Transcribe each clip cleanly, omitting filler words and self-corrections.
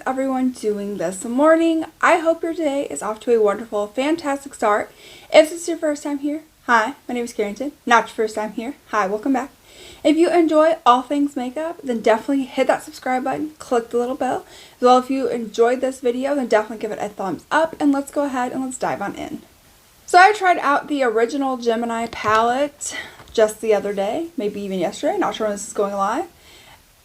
everyone doing this morning? I hope your day is off to a wonderful, fantastic start. If this is your first time here, hi, my name is Carrington. Not your first time here, hi, welcome back. If you enjoy all things makeup, then definitely hit that subscribe button, click the little bell. As well, if you enjoyed this video, then definitely give it a thumbs up, and let's go ahead and let's dive on in. So I tried out the original Gemini palette just the other day, maybe even yesterday, not sure when this is going live.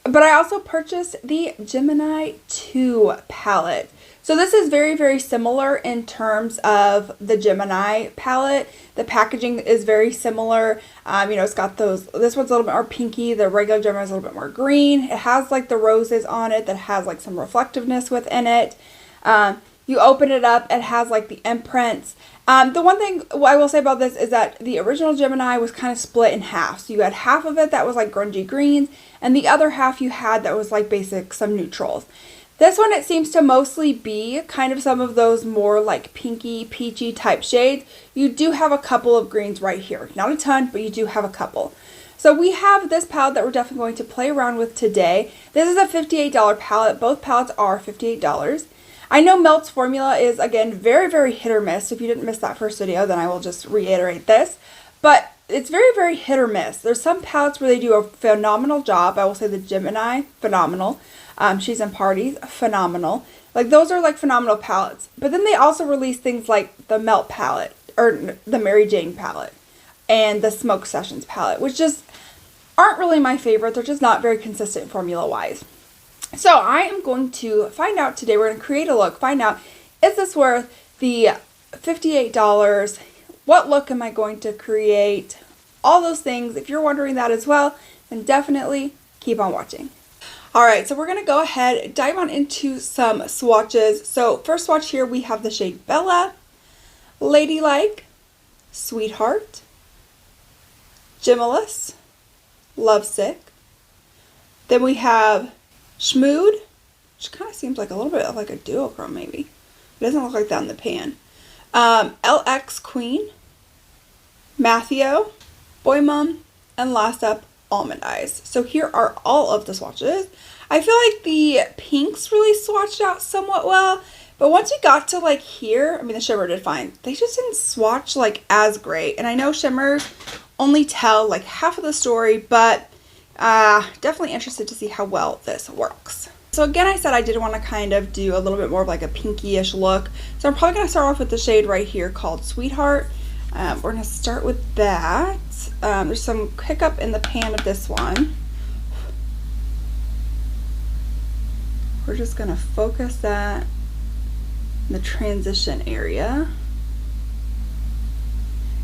But I also purchased the Gemini 2 palette. So this is very, very similar in terms of the Gemini palette. The packaging is very similar. It's got those, this one's a little bit more pinky. The regular Gemini is a little bit more green. It has like the roses on it that has like some reflectiveness within it. You open it up, it has like the imprints. The one thing I will say about this is that the original Gemini was kind of split in half. So you had half of it that was like grungy greens, and the other half you had that was like basic, some neutrals. This one, it seems to mostly be kind of some of those more like pinky, peachy type shades. You do have a couple of greens right here. Not a ton, but you do have a couple. So we have this palette that we're definitely going to play around with today. This is a $58 palette. Both palettes are $58. I know Melt's formula is, again, very, very hit or miss. So if you didn't miss that first video, then I will just reiterate this. But it's very, very hit or miss. There's some palettes where they do a phenomenal job. I will say the Gemini, phenomenal. She's in Parties, phenomenal. Like, those are like phenomenal palettes. But then they also release things like the Melt palette, or the Mary Jane palette, and the Smoke Sessions palette, which just aren't really my favorite. They're just not very consistent formula-wise. So I am going to find out today, we're going to create a look, find out, is this worth the $58? What look am I going to create? All those things. If you're wondering that as well, then definitely keep on watching. Alright, so we're going to go ahead, dive on into some swatches. So first swatch here, we have the shade Bella, Ladylike, Sweetheart, Gemulous, Lovesick. Then we have Schmood, which kind of seems like a little bit of like a duochrome maybe. It doesn't look like that in the pan. LX Queen, Mathio, Boy Mum, and last up, Almond Eyes. So here are all of the swatches. I feel like the pinks really swatched out somewhat well, but once you got to like here, I mean the shimmer did fine. They just didn't swatch like as great. And I know shimmers only tell like half of the story, but definitely interested to see how well this works. So again, I said I did want to kind of do a little bit more of like a pinky-ish look. So I'm probably going to start off with the shade right here called Sweetheart. We're going to start with that. There's some hiccup in the pan of this one. We're just going to focus that in the transition area.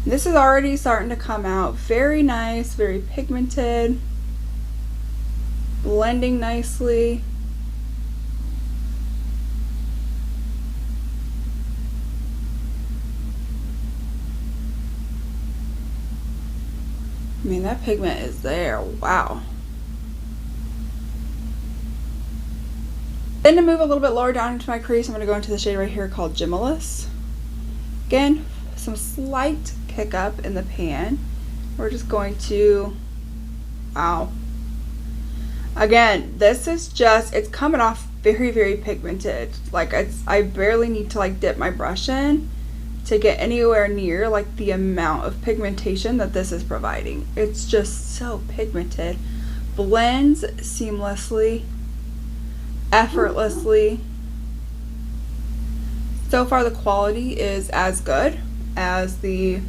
And this is already starting to come out very nice, very pigmented, blending nicely. I mean, that pigment is there. Wow. Then to move a little bit lower down into my crease, I'm going to go into the shade right here called Gemulous. Again, some slight kick up in the pan. We're just going to, wow. Again, this is just, it's coming off very, very pigmented. Like, I barely need to like dip my brush in to get anywhere near like the amount of pigmentation that this is providing. It's just so pigmented. Blends seamlessly, effortlessly. So far the quality is as good as the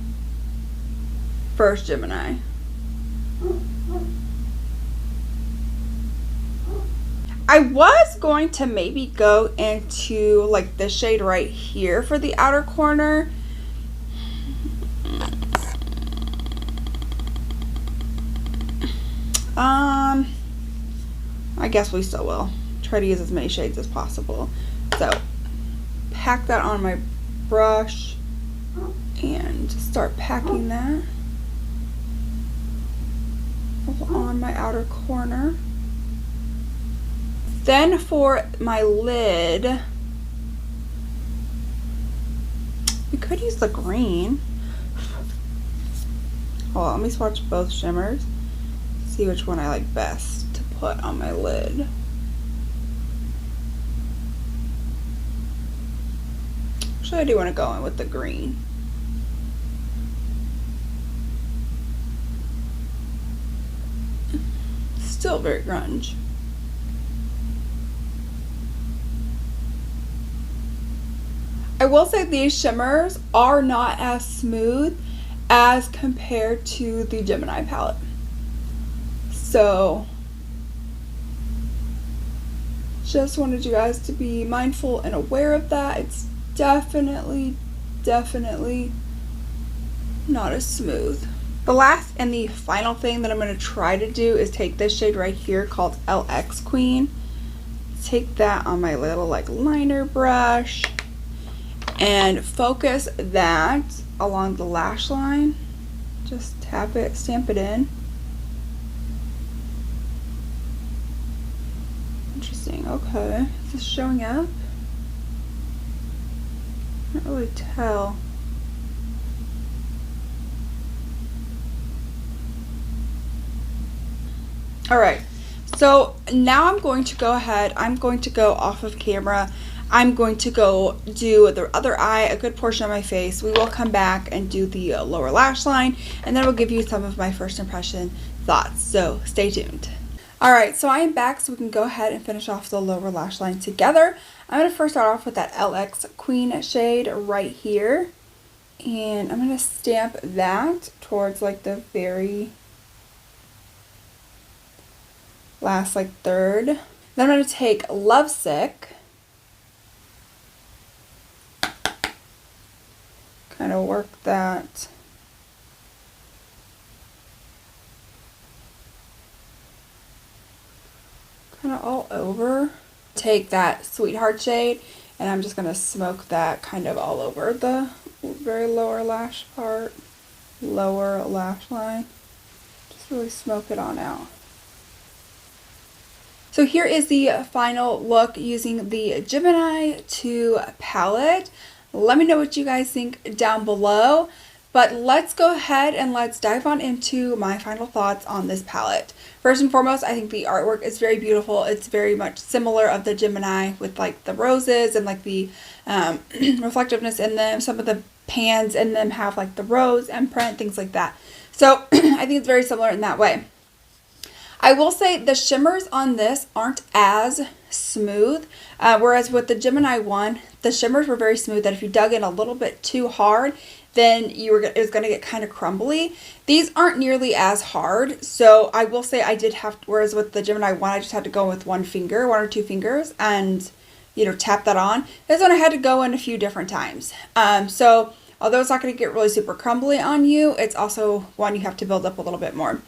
first Gemini. I was going to maybe go into like this shade right here for the outer corner. I guess we still will. Try to use as many shades as possible. So pack that on my brush and start packing that on my outer corner. Then for my lid, we could use the green. Hold on, let me swatch both shimmers, see which one I like best to put on my lid. Actually, I do want to go in with the green. Still very grunge. I will say these shimmers are not as smooth as compared to the Gemini palette. So just wanted you guys to be mindful and aware of that. It's definitely not as smooth. The last and the final thing that I'm going to try to do is take this shade right here called LX Queen. Take that on my little like liner brush and focus that along the lash line. Just tap it, stamp it in. Interesting, okay. Is this showing up? Can't really tell. Alright, so now I'm going to go ahead, I'm going to go off of camera. I'm going to go do the other eye, a good portion of my face. We will come back and do the lower lash line, and then we'll give you some of my first impression thoughts. So stay tuned. Alright, so I am back, so we can go ahead and finish off the lower lash line together. I'm going to first start off with that LX Queen shade right here. And I'm going to stamp that towards like the very last like third. Then I'm going to take Lovesick, kind of work that kind of all over. Take that Sweetheart shade, and I'm just going to smoke that kind of all over the very lower lash part, lower lash line. Just really smoke it on out. So here is the final look using the Gemini 2 palette. Let me know what you guys think down below. But let's go ahead and let's dive on into my final thoughts on this palette. First and foremost, I think the artwork is very beautiful. It's very much similar of the Gemini with like the roses and like the reflectiveness in them. Some of the pans in them have like the rose imprint, things like that. So I think it's very similar in that way. I will say the shimmers on this aren't as smooth, whereas with the Gemini one, the shimmers were very smooth that if you dug in a little bit too hard, then it was going to get kind of crumbly. These aren't nearly as hard, so I will say I did have, whereas with the Gemini one, I just had to go with one or two fingers, and tap that on. This one I had to go in a few different times. So although it's not going to get really super crumbly on you, it's also one you have to build up a little bit more.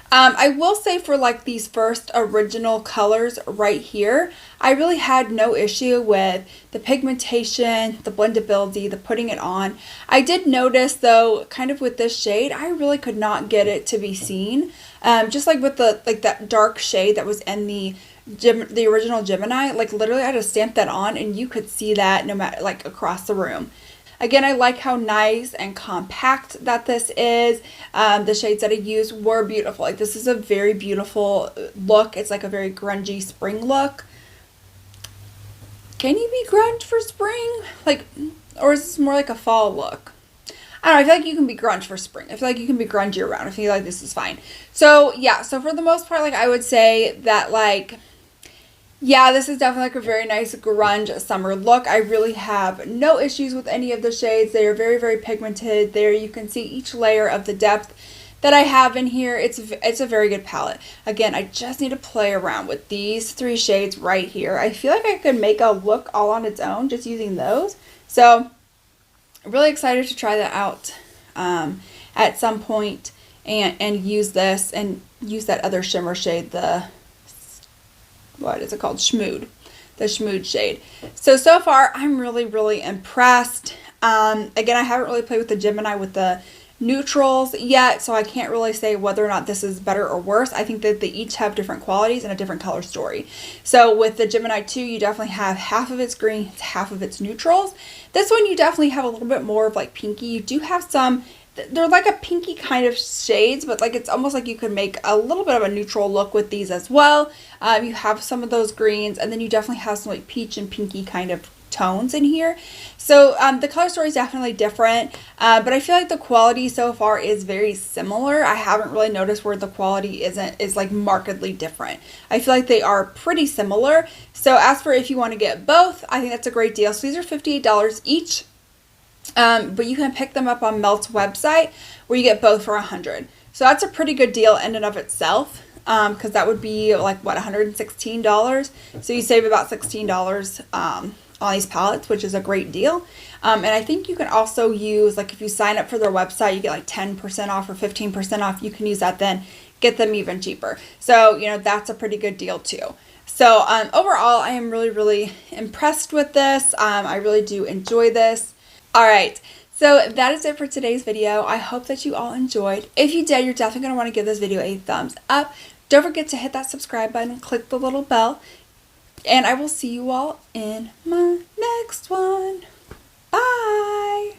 I will say for like these first original colors right here, I really had no issue with the pigmentation, the blendability, the putting it on. I did notice though, kind of with this shade, I really could not get it to be seen. Just like with the that dark shade that was in the original Gemini, like literally I had to stamp that on and you could see that no matter like across the room. Again, I like how nice and compact that this is. The shades that I used were beautiful. Like this is a very beautiful look. It's like a very grungy spring look. Can you be grunge for spring? Like, or is this more like a fall look? I don't know, I feel like you can be grunge for spring. I feel like you can be grunge year round. I feel like this is fine. So yeah, so for the most part, like I would say that like, yeah, this is definitely like a very nice grunge summer look. I really have no issues with any of the shades. They are very, very pigmented. There you can see each layer of the depth that I have in here. It's a very good palette. Again, I just need to play around with these three shades right here. I feel like I could make a look all on its own just using those. So I'm really excited to try that out at some point and use this and use that other shimmer shade, what is it called? Schmood. The Schmood shade. So far, I'm really, really impressed. Again, I haven't really played with the Gemini with the neutrals yet, so I can't really say whether or not this is better or worse. I think that they each have different qualities and a different color story. So with the Gemini 2, you definitely have half of its greens, half of its neutrals. This one, you definitely have a little bit more of like pinky. You do have some, they're like a pinky kind of shades, but like it's almost like you could make a little bit of a neutral look with these as well. You have some of those greens, and then you definitely have some like peach and pinky kind of tones in here. So the color story is definitely different, but I feel like the quality so far is very similar. I haven't really noticed where the quality is like markedly different. I feel like they are pretty similar. So as for if you want to get both, I think that's a great deal. So these are $58 each, but you can pick them up on Melt's website where you get both for $100. So that's a pretty good deal in and of itself, because that would be like, what, $116? So you save about $16 on these palettes, which is a great deal. And I think you can also use, like if you sign up for their website, you get like 10% off or 15% off. You can use that then, get them even cheaper. So, you know, that's a pretty good deal too. So overall, I am really, really impressed with this. I really do enjoy this. All right. So that is it for today's video. I hope that you all enjoyed. If you did, you're definitely going to want to give this video a thumbs up. Don't forget to hit that subscribe button and click the little bell. And I will see you all in my next one. Bye!